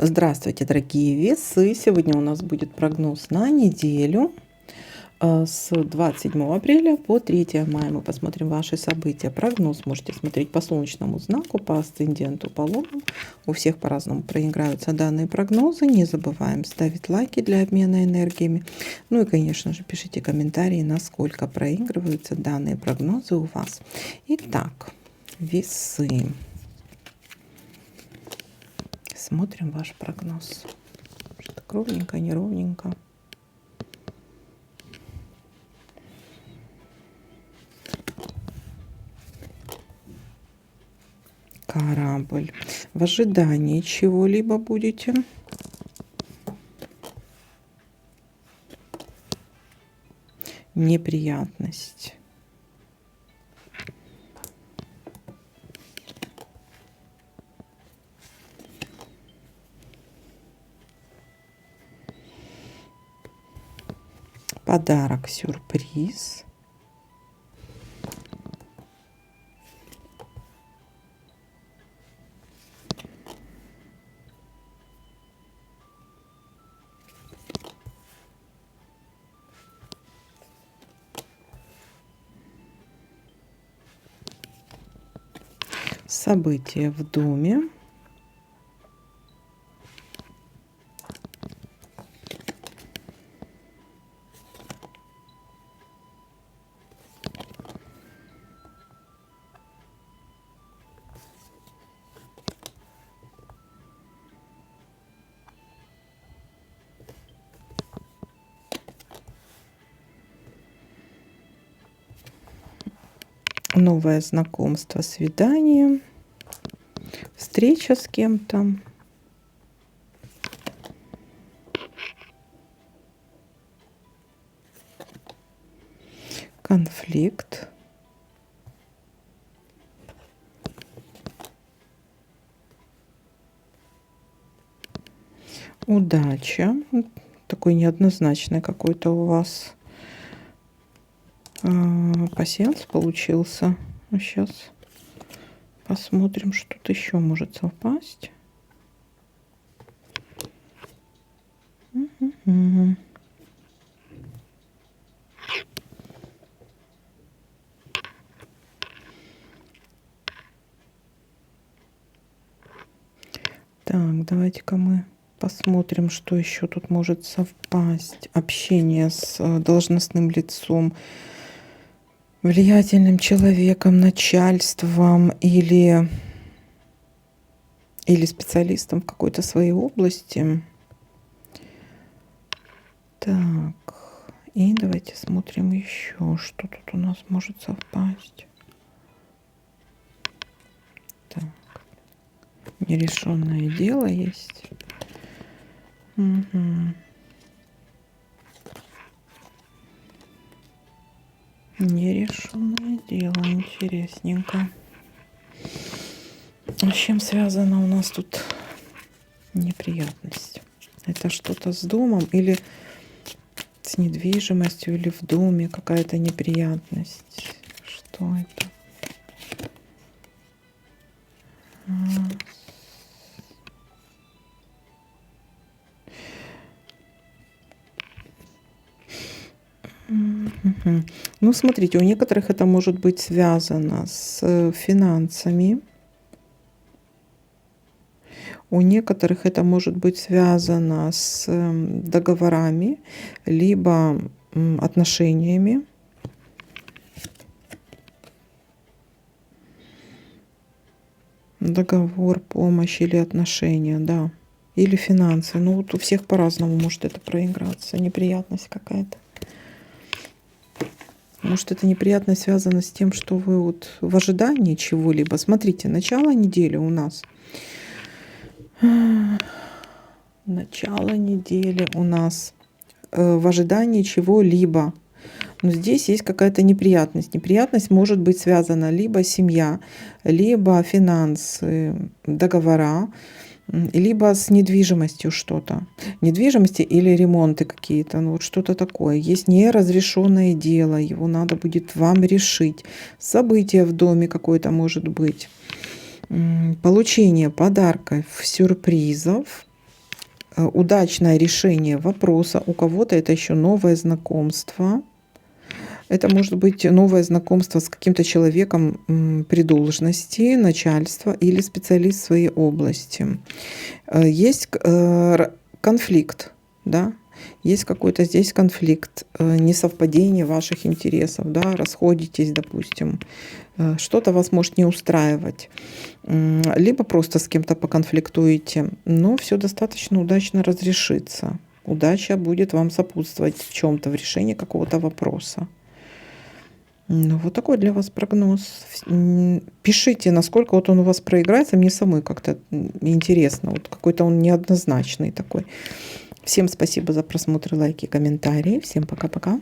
Здравствуйте, дорогие весы! Сегодня у нас будет прогноз на неделю с 27 апреля по 3 мая. Мы посмотрим ваши события. Прогноз можете смотреть по солнечному знаку, по асценденту, по лунному. У всех по-разному проиграются данные прогнозы. Не забываем ставить лайки для обмена энергиями. Ну и, конечно же, пишите комментарии, насколько проигрываются данные прогнозы у вас. Итак, весы. Смотрим ваш прогноз. Так ровненько, неровненько. Корабль. В ожидании чего-либо будете. Неприятность. Подарок, сюрприз. События в доме. Новое знакомство, свидание, встреча с кем-то. Конфликт. Удача. Такой неоднозначный какой-то у вас пасьянс получился. Сейчас посмотрим, что тут еще может совпасть. Так, давайте-ка мы посмотрим, что еще тут может совпасть. Общение с должностным лицом, влиятельным человеком, начальством или специалистом в какой-то своей области. Так, и давайте смотрим еще, что тут у нас может совпасть. Так, нерешенное дело есть. Нерешенное дело, интересненько. С чем связана у нас тут неприятность? Это что-то с домом или с недвижимостью, или в доме какая-то неприятность? Что это? Ну, смотрите, у некоторых это может быть связано с финансами. У некоторых это может быть связано с договорами, либо отношениями. Договор, помощь или отношения, да. Или финансы. Ну, вот у всех по-разному может это проиграться. Неприятность какая-то. Может, это неприятность связана с тем, что вы вот в ожидании чего-либо. Смотрите, начало недели у нас. Начало недели у нас в ожидании чего-либо. Но здесь есть какая-то неприятность. Неприятность может быть связана либо семья, либо финансы, договора, либо с недвижимостью что-то. Недвижимости или ремонты какие-то, ну вот что-то такое. Есть неразрешенное дело, его надо будет вам решить. Событие в доме какое-то может быть. Получение подарков, сюрпризов. удачное решение вопроса. У кого-то это еще новое знакомство. Это может быть новое знакомство с каким-то человеком при должности, начальства или специалист в своей области. Есть конфликт, да? Есть какой-то здесь конфликт, несовпадение ваших интересов, да? Расходитесь, допустим. Что-то вас может не устраивать. Либо просто с кем-то поконфликтуете, но все достаточно удачно разрешится. Удача будет вам сопутствовать в чем-то, в решении какого-то вопроса. Ну, вот такой для вас прогноз. Пишите, насколько вот он у вас проиграется. Мне самой как-то интересно. Вот какой-то он неоднозначный такой. Всем спасибо за просмотр, лайки, комментарии. Всем пока-пока.